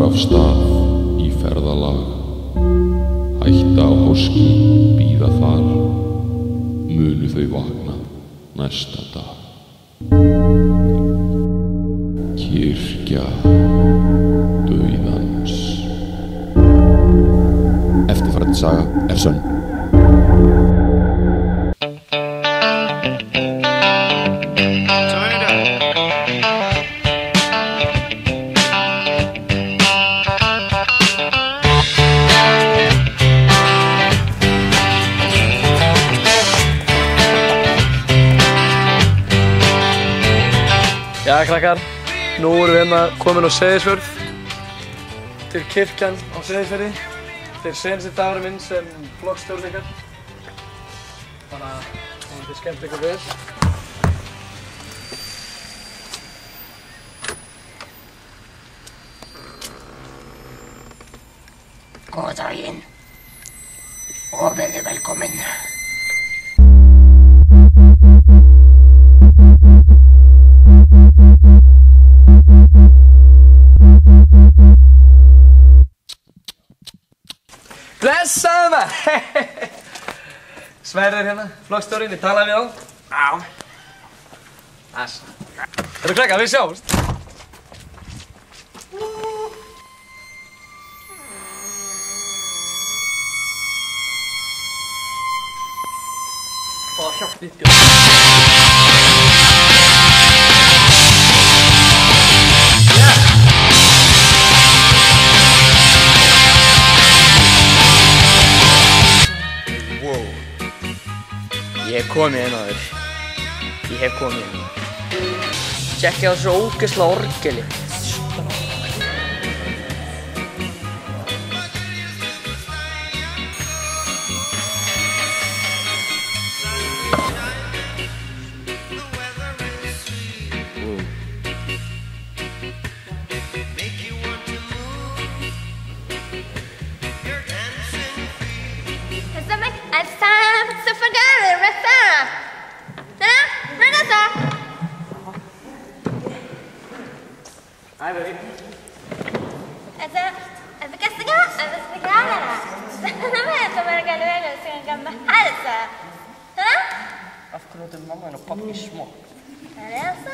af stað í ferðalag, hætta á hóski, bíða þar, munu þau vakna næsta dag. Kirkja dauðans. Eftirfarandi saga er sönn. Já, krakkar, nú erum við hérna komin á Seyðisfjörð til kirkjan á Seyðisfirði. Þetta er seinasti dagurinn minn sem flokkstjórn ykkar. Þannig að þið skemmt ykkur vel. Góða daginn og verið velkomin. Blessaðu maður! Sverrir hérna, flokkstjórinn, ég talaði við á. Já. Þess. Þetta er krakkar, við sjáumst. Ó, hjálp þitt, Björn. Ég hef komið hérna áður. Ég hef komið hérna áður. Tjekkið á þessu ógeðslega orgeli. Hej, baby. Alltså ska jag vet om jag kan välja så jag kan hälsa. Ha? Varför låter mamma och pappa små? Är det så?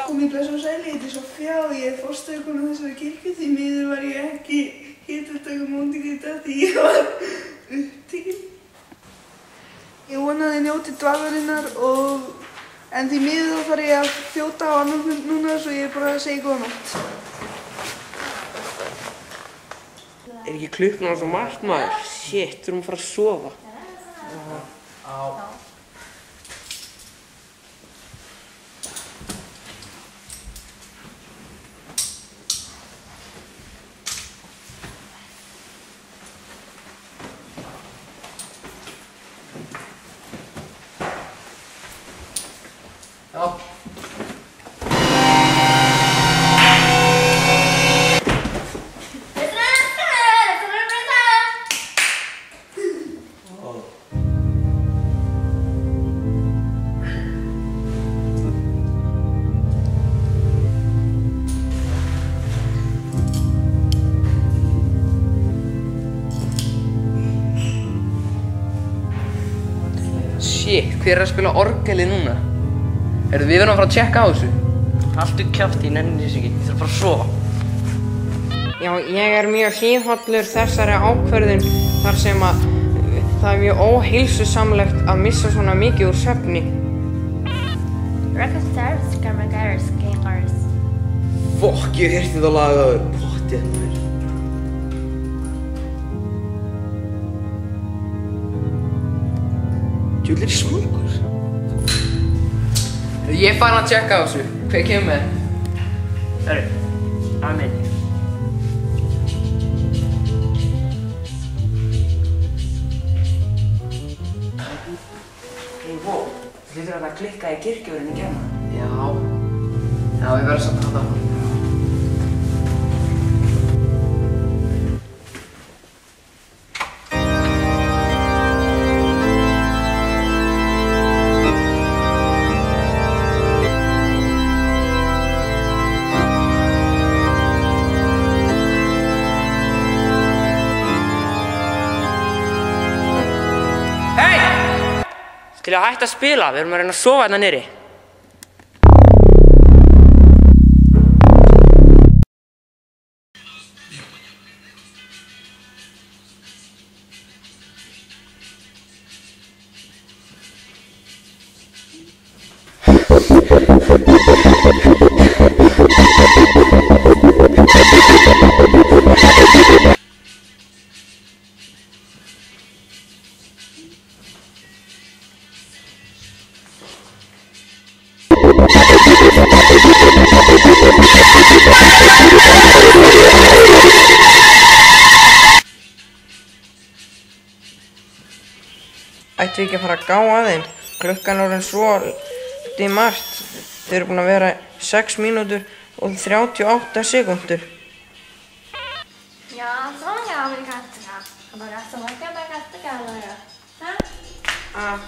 Komið blessa og sæli, þetta er svo fjá, ég er fósturkona þessari kirkju, því miður var ég ekki hiturtaka móndingu í dag því ég var upptekinn. Ég vonaði njóti dvalarinnar en því miður þá þarf ég að þjóta á annan fund núna svo ég er bara að segja góða nótt. Er ekki klukkan svo margt maður? Shit, þurfum að fara að sofa. Já. Shit, hver er að spila orgelið núna? Við verðum að fara að tjekka á þessu. Haltu kjafti, ég nenni þessu ekki. Ég þarf bara að sofa. Já, ég er mjög hliðhollur þessari ákvörðun þar sem að það er mjög óheilsusamlegt að missa svona mikið úr svefni. Rockstars, Karmagaris, Gengars. Fokk, ég hef heyrt þetta lag áður. Pottið maður. Djöfull er ég svangur. Ég er farin að tjekka á þessu. Hver kemur með? Hörru, amen. hlýtur þetta að klikka í kirkjuvörðinni í gerð. Já, við verðum samt að halda áfram. Til að hætta að spila, við erum að reyna að sofa hérna niðri. Ættum við ekki að fara að gá að þeim? Klukkan er orðin svo margt. Þau eru búin að vera 6 mínútur og 38 sekúndur. Ja, så gör vi katterna. Och bara så man kan bara katter kan göra. Ah.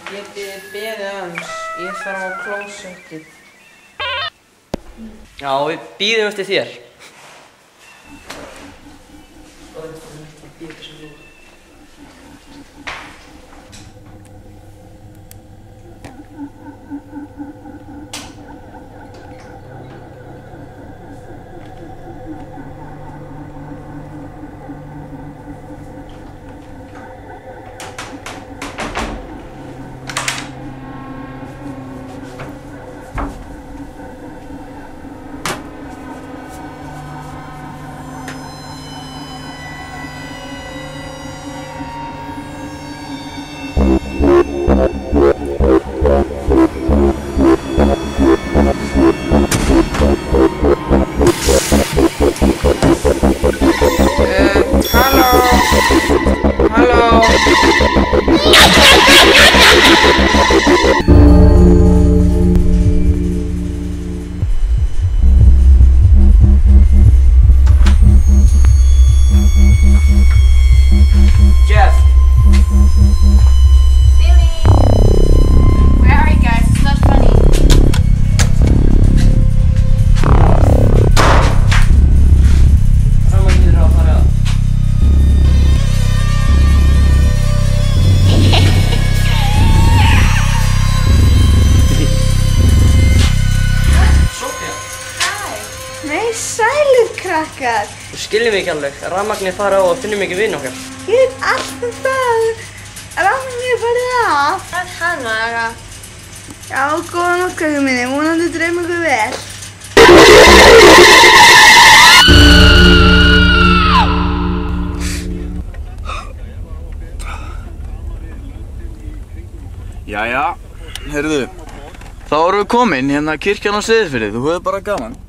Getið beðið aðeins, ég þarf á klósettið. Já, við bíðum eftir þér. krakkar. Þú skiljum mig ekki alveg. Rafmagnið fara á og finnum ekki vinn okkar. Ég veit allt um það. Rafmagnið farið af. Hvað hann laga? Já, góða nótt krakkar minni. Vonandi dreym ykkur vel. Jæja, heyrðu, þá erum við komin hérna kirkjan á Seyðisfirði, þú höfðu bara gaman.